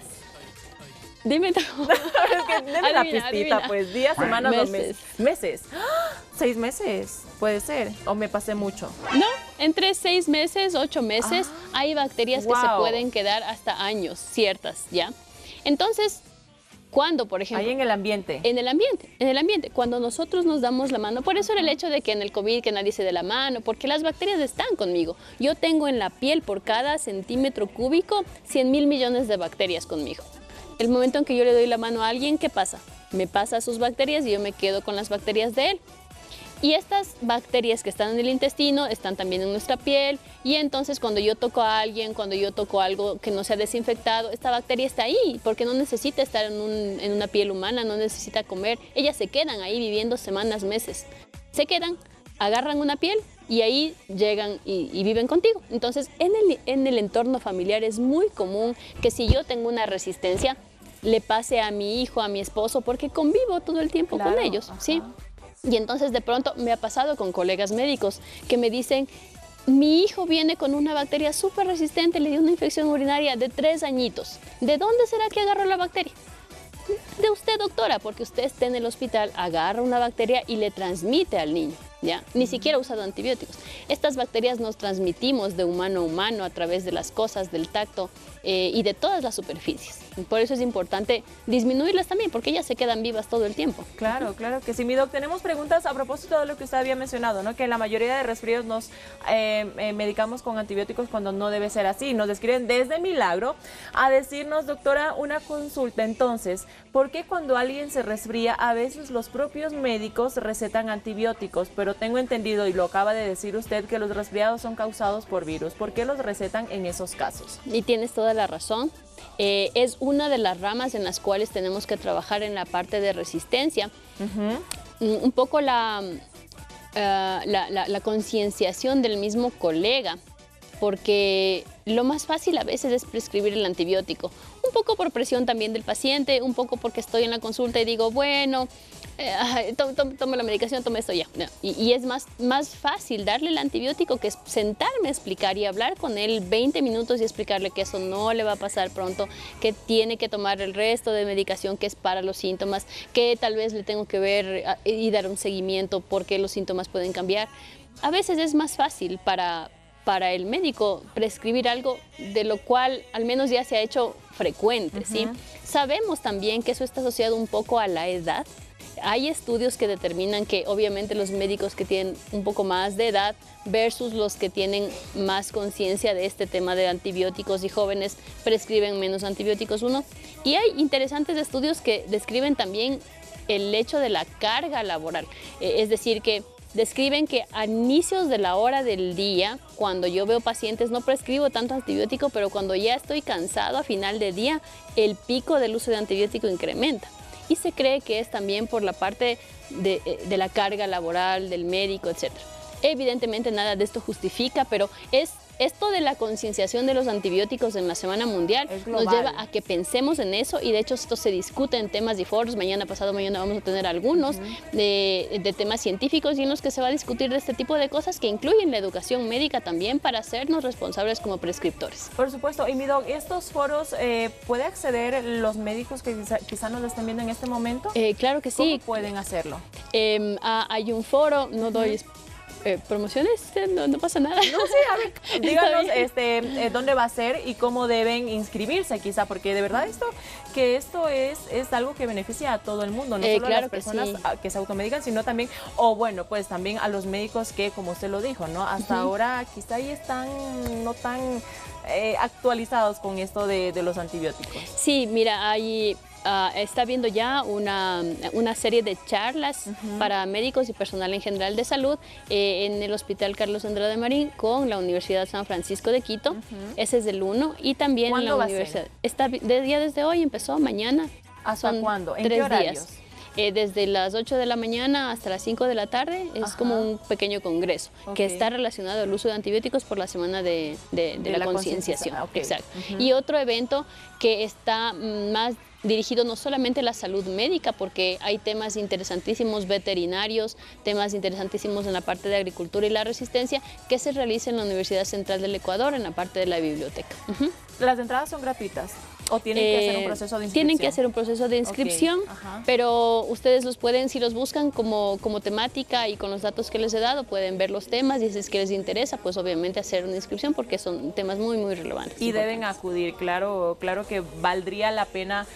Dime tú. Es que deme la pistita, adivina. Pues días, semanas o meses. ¿Meses? 6 meses, puede ser. ¿O me pasé mucho? No, entre 6 meses, 8 meses, hay bacterias que se pueden quedar hasta años, ciertas, ¿ya? Entonces, cuando, por ejemplo... Ahí en el ambiente. En el ambiente. Cuando nosotros nos damos la mano, por eso era el hecho de que en el COVID que nadie se dé la mano, porque las bacterias están conmigo. Yo tengo en la piel por cada centímetro cúbico 100.000 millones de bacterias conmigo. El momento en que yo le doy la mano a alguien, ¿qué pasa? Me pasa sus bacterias y yo me quedo con las bacterias de él. Y estas bacterias que están en el intestino están también en nuestra piel, y entonces cuando yo toco a alguien, cuando yo toco algo que no se ha desinfectado, esta bacteria está ahí porque no necesita estar en una piel humana, no necesita comer. Ellas se quedan ahí viviendo semanas, meses. Se quedan, agarran una piel y ahí llegan y viven contigo. Entonces en el entorno familiar es muy común que si yo tengo una resistencia, le pase a mi hijo, a mi esposo, porque convivo todo el tiempo con ellos, ¿sí? Y entonces de pronto me ha pasado con colegas médicos que me dicen, mi hijo viene con una bacteria súper resistente, le dio una infección urinaria de 3 añitos. ¿De dónde será que agarró la bacteria? De usted, doctora, porque usted está en el hospital, agarra una bacteria y le transmite al niño, ¿ya? Ni siquiera ha usado antibióticos. Estas bacterias nos transmitimos de humano a humano a través de las cosas, del tacto y de todas las superficies. Por eso es importante disminuirlas también, porque ellas se quedan vivas todo el tiempo. Claro, claro que sí. Mi doc, tenemos preguntas a propósito de lo que usted había mencionado, ¿no? Que en la mayoría de resfríos nos medicamos con antibióticos cuando no debe ser así. Nos escriben desde Milagro a decirnos, doctora, una consulta. Entonces, ¿por qué cuando alguien se resfría a veces los propios médicos recetan antibióticos? Pero tengo entendido, y lo acaba de decir usted, que los resfriados son causados por virus. ¿Por qué los recetan en esos casos? Y tienes toda la razón. Es una de las ramas en las cuales tenemos que trabajar en la parte de resistencia. Un poco la concienciación del mismo colega, porque lo más fácil a veces es prescribir el antibiótico. Un poco por presión también del paciente, un poco porque estoy en la consulta y digo, bueno, tomo la medicación, tomo esto ya. No. Y es más fácil darle el antibiótico que sentarme a explicar y hablar con él 20 minutos y explicarle que eso no le va a pasar pronto, que tiene que tomar el resto de medicación que es para los síntomas, que tal vez le tengo que ver y dar un seguimiento porque los síntomas pueden cambiar. A veces es más fácil para el médico prescribir algo de lo cual al menos ya se ha hecho frecuente, ¿sí? Sabemos también que eso está asociado un poco a la edad. Hay estudios que determinan que obviamente los médicos que tienen un poco más de edad versus los que tienen más conciencia de este tema de antibióticos y jóvenes prescriben menos antibióticos y hay interesantes estudios que describen también el hecho de la carga laboral, es decir que describen que a inicios de la hora del día, cuando yo veo pacientes, no prescribo tanto antibiótico, pero cuando ya estoy cansado a final de día, el pico del uso de antibiótico incrementa. Y se cree que es también por la parte de la carga laboral, del médico, etc. Evidentemente nada de esto justifica, pero esto de la concienciación de los antibióticos en la Semana Mundial nos lleva a que pensemos en eso y de hecho esto se discute en temas y foros. Pasado mañana vamos a tener algunos de temas científicos y en los que se va a discutir de este tipo de cosas que incluyen la educación médica también para hacernos responsables como prescriptores. Por supuesto. Y mi doc, ¿estos foros puede acceder los médicos que quizá nos estén viendo en este momento? Claro que sí. ¿Cómo pueden hacerlo? Hay un foro, no doy promociones, no pasa nada. No, sí, a ver, díganos dónde va a ser y cómo deben inscribirse quizá, porque de verdad esto es algo que beneficia a todo el mundo, no solo claro a las personas que se automedican, sino también, pues también a los médicos que, como usted lo dijo, ¿no? Hasta ahora quizá ahí están no tan actualizados con esto de los antibióticos. Sí, mira, hay... está habiendo ya una serie de charlas para médicos y personal en general de salud en el Hospital Carlos Andrade Marín con la Universidad San Francisco de Quito. Ese es el 1 y también en la universidad. Ya desde hoy empezó, mañana. ¿Hasta cuándo? ¿En 3 qué horarios? días. Desde las 8 de la mañana hasta las 5 de la tarde es como un pequeño congreso que está relacionado al uso de antibióticos por la semana de la concienciación. Exacto. Y otro evento que está más dirigido no solamente a la salud médica, porque hay temas interesantísimos veterinarios, temas interesantísimos en la parte de agricultura y la resistencia, que se realiza en la Universidad Central del Ecuador, en la parte de la biblioteca. ¿Las entradas son gratuitas? ¿O tienen que hacer un proceso de inscripción? Tienen que hacer un proceso de inscripción, pero ustedes los pueden, si los buscan como temática y con los datos que les he dado, pueden ver los temas y si es que les interesa, pues obviamente hacer una inscripción porque son temas muy, muy relevantes. Y deben acudir, claro que valdría la pena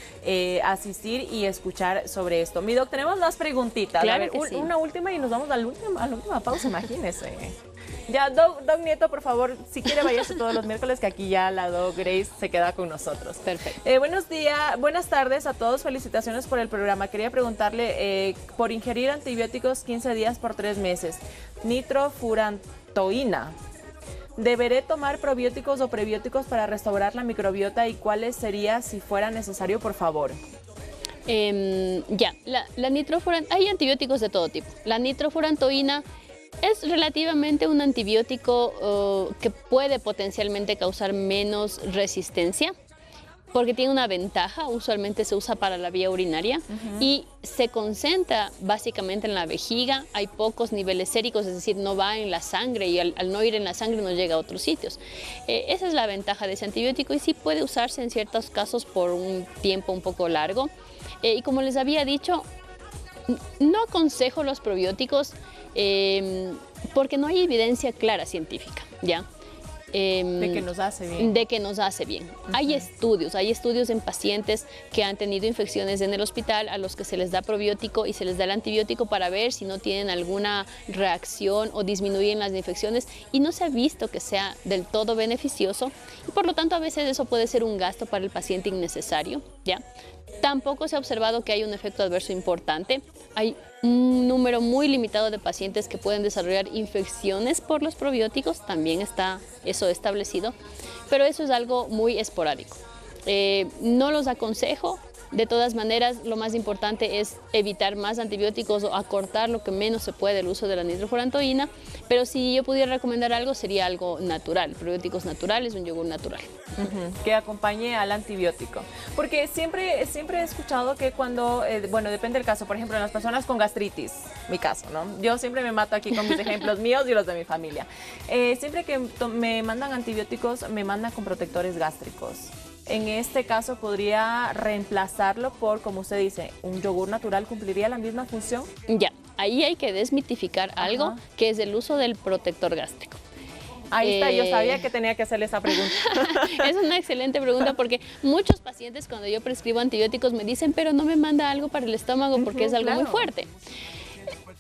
asistir y escuchar sobre esto. Mi doc, tenemos más preguntitas. Claro, a ver, que sí. Una última y nos vamos a la última pausa, imagínense. Ya, Doc Nieto, por favor, si quiere váyase todos los miércoles, que aquí ya la Doc Grace se queda con nosotros. Perfecto. Buenas tardes a todos, felicitaciones por el programa. Quería preguntarle, por ingerir antibióticos 15 días por 3 meses, nitrofurantoína, ¿deberé tomar probióticos o prebióticos para restaurar la microbiota y cuáles sería si fuera necesario, por favor? La nitrofurantoína, hay antibióticos de todo tipo. La nitrofurantoína es relativamente un antibiótico que puede potencialmente causar menos resistencia porque tiene una ventaja, usualmente se usa para la vía urinaria y se concentra básicamente en la vejiga, hay pocos niveles séricos, es decir, no va en la sangre y al no ir en la sangre no llega a otros sitios. Esa es la ventaja de ese antibiótico y sí puede usarse en ciertos casos por un tiempo un poco largo. Y como les había dicho, no aconsejo los probióticos porque no hay evidencia clara científica, ¿ya? de que nos hace bien. De que nos hace bien. Hay estudios en pacientes que han tenido infecciones en el hospital a los que se les da probiótico y se les da el antibiótico para ver si no tienen alguna reacción o disminuyen las infecciones, y no se ha visto que sea del todo beneficioso, y por lo tanto a veces eso puede ser un gasto para el paciente innecesario, ¿ya? Tampoco se ha observado que hay un efecto adverso importante. Hay un número muy limitado de pacientes que pueden desarrollar infecciones por los probióticos, también está eso establecido, pero eso es algo muy esporádico. No los aconsejo. De todas maneras, lo más importante es evitar más antibióticos o acortar lo que menos se puede el uso de la nitrofurantoína, pero si yo pudiera recomendar algo, sería algo natural, probióticos naturales, un yogur natural. Que acompañe al antibiótico. Porque siempre he escuchado que cuando, bueno, depende del caso, por ejemplo, en las personas con gastritis, mi caso, ¿no? Yo siempre me mato aquí con mis ejemplos míos y los de mi familia. Siempre que me mandan antibióticos, me mandan con protectores gástricos. En este caso, ¿podría reemplazarlo por, como usted dice, un yogur natural? ¿Cumpliría la misma función? Ya, ahí hay que desmitificar algo, que es el uso del protector gástrico. Ahí está, yo sabía que tenía que hacerle esa pregunta. Es una excelente pregunta, porque muchos pacientes cuando yo prescribo antibióticos me dicen, pero no me manda algo para el estómago porque es algo muy fuerte.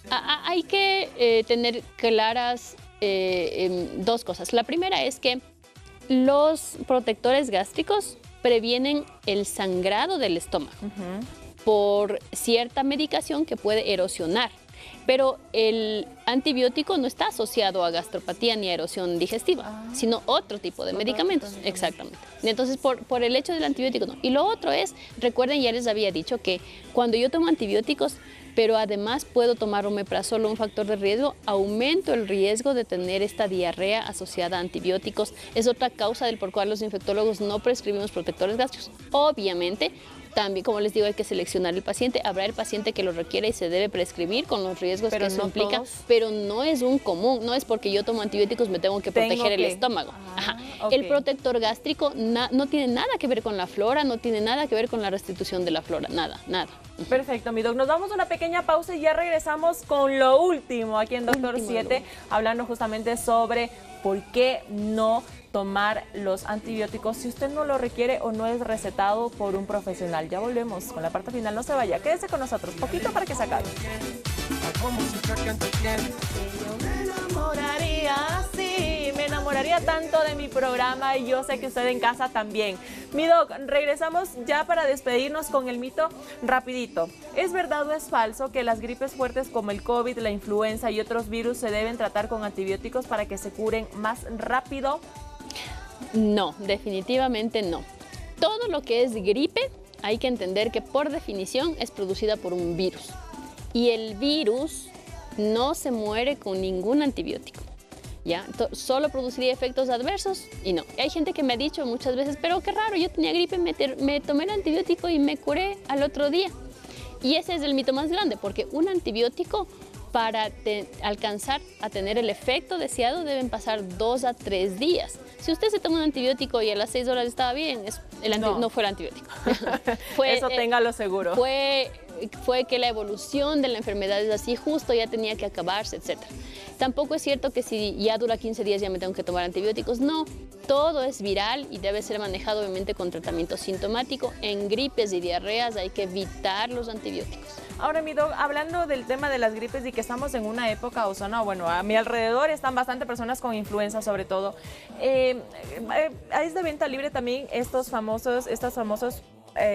Hay que tener claras dos cosas. La primera es que los protectores gástricos previenen el sangrado del estómago por cierta medicación que puede erosionar, pero el antibiótico no está asociado a gastropatía ni a erosión digestiva, sino otro tipo de medicamentos. Exactamente. Entonces, por el hecho del antibiótico no. Y lo otro es, recuerden, ya les había dicho que cuando yo tomo antibióticos, pero además puedo tomar omeprazol, un factor de riesgo, aumento el riesgo de tener esta diarrea asociada a antibióticos. Es otra causa del por cual los infectólogos no prescribimos protectores gástricos. Obviamente, también, como les digo, hay que seleccionar el paciente. Habrá el paciente que lo requiera y se debe prescribir con los riesgos que eso implica, pero no es un común. No es porque yo tomo antibióticos me tengo que proteger el estómago. El protector gástrico no tiene nada que ver con la flora, no tiene nada que ver con la restitución de la flora, nada. Perfecto, mi doc. Nos damos una pequeña pausa y ya regresamos con lo último aquí en Doctor 7, hablando justamente sobre por qué no tomar los antibióticos si usted no lo requiere o no es recetado por un profesional. Ya volvemos con la parte final, no se vaya, quédese con nosotros, poquito para que se acabe. Me enamoraría tanto de mi programa y yo sé que usted en casa también. Mi doc, regresamos ya para despedirnos con el mito rapidito. ¿Es verdad o es falso que las gripes fuertes como el COVID, la influenza y otros virus se deben tratar con antibióticos para que se curen más rápido? No, definitivamente no. Todo lo que es gripe hay que entender que por definición es producida por un virus. Y el virus no se muere con ningún antibiótico. ¿Ya? Solo produciría efectos adversos y no. Hay gente que me ha dicho muchas veces, pero qué raro, yo tenía gripe, me tomé el antibiótico y me curé al otro día. Y ese es el mito más grande, porque un antibiótico para alcanzar a tener el efecto deseado deben pasar 2 a 3 días. Si usted se toma un antibiótico y a las 6 horas estaba bien, no fue el antibiótico. Eso téngalo seguro. Fue que la evolución de la enfermedad es así, justo ya tenía que acabarse, etc. Tampoco es cierto que si ya dura 15 días ya me tengo que tomar antibióticos. No, todo es viral y debe ser manejado obviamente con tratamiento sintomático. En gripes y diarreas hay que evitar los antibióticos. Ahora, mi doc, hablando del tema de las gripes y que estamos en una época ozona, bueno, a mi alrededor están bastante personas con influenza sobre todo. ¿Es de venta libre también estas famosas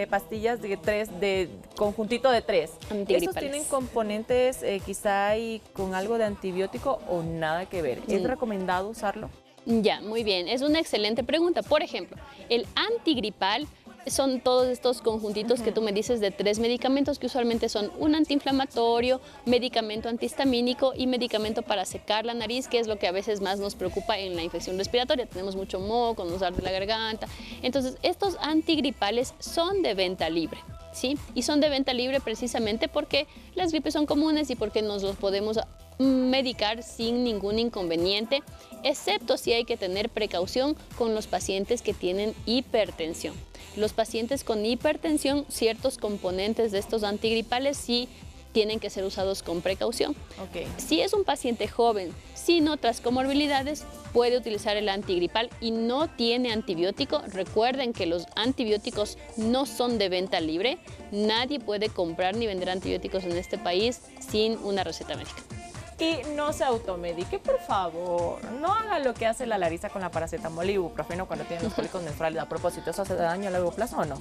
pastillas de conjuntito de 3? ¿Esos tienen componentes quizá y con algo de antibiótico o nada que ver? ¿Es recomendado usarlo? Ya, muy bien. Es una excelente pregunta. Por ejemplo, el antigripal son todos estos conjuntitos que tú me dices de 3 medicamentos que usualmente son un antiinflamatorio, medicamento antihistamínico y medicamento para secar la nariz, que es lo que a veces más nos preocupa en la infección respiratoria. Tenemos mucho moco, nos arde la garganta. Entonces, estos antigripales son de venta libre, ¿sí? Y son de venta libre precisamente porque las gripes son comunes y porque nos los podemos medicar sin ningún inconveniente, excepto si hay que tener precaución con los pacientes que tienen hipertensión. Los pacientes con hipertensión, ciertos componentes de estos antigripales sí tienen que ser usados con precaución. Ok. Si es un paciente joven sin otras comorbilidades, puede utilizar el antigripal y no tiene antibiótico. Recuerden que los antibióticos no son de venta libre. Nadie puede comprar ni vender antibióticos en este país sin una receta médica. Y no se automedique, por favor. No haga lo que hace la Larisa con la paracetamol y ibuprofeno cuando tiene los cólicos menstruales. A propósito, ¿eso hace daño a largo plazo o no?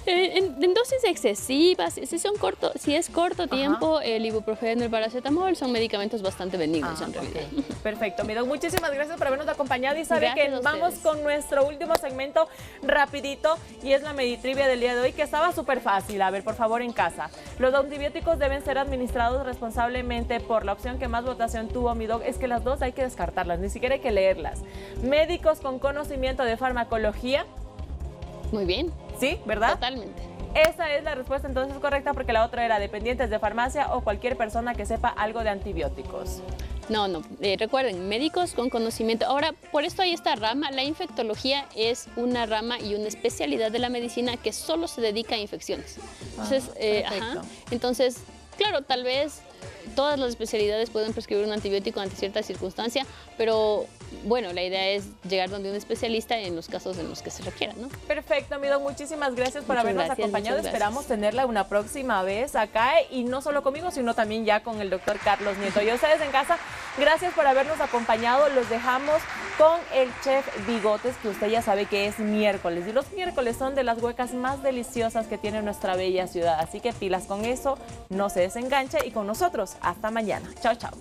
En dosis excesivas, si es corto tiempo, el ibuprofeno, el paracetamol son medicamentos bastante benignos en realidad. Okay. Perfecto, mi doc, muchísimas gracias por habernos acompañado y sabe Gracias que a vamos ustedes. con nuestro último segmento rapidito y es la Meditrivia del día de hoy, que estaba súper fácil. A ver, por favor, en casa. Los antibióticos deben ser administrados responsablemente por la opción que más votación tuvo, mi doc, es que las dos hay que descartarlas, ni siquiera hay que leerlas. Médicos con conocimiento de farmacología. Muy bien. Sí, ¿verdad? Totalmente. Esa es la respuesta entonces correcta, porque la otra era dependientes de farmacia o cualquier persona que sepa algo de antibióticos. No, recuerden, médicos con conocimiento. Ahora, por esto hay esta rama. La infectología es una rama y una especialidad de la medicina que solo se dedica a infecciones. Entonces, claro, tal vez todas las especialidades pueden prescribir un antibiótico ante cierta circunstancia, pero bueno, la idea es llegar donde un especialista en los casos en los que se requiera, ¿no? Perfecto, mi doc, muchísimas gracias por Muchas habernos gracias, acompañado. muchas gracias. Esperamos tenerla una próxima vez acá y no solo conmigo, sino también ya con el doctor Carlos Nieto. Y a ustedes en casa, gracias por habernos acompañado. Los dejamos con el chef Bigotes, que usted ya sabe que es miércoles. Y los miércoles son de las huecas más deliciosas que tiene nuestra bella ciudad. Así que pilas con eso, no se desenganche y con nosotros. Hasta mañana. Chao, chao.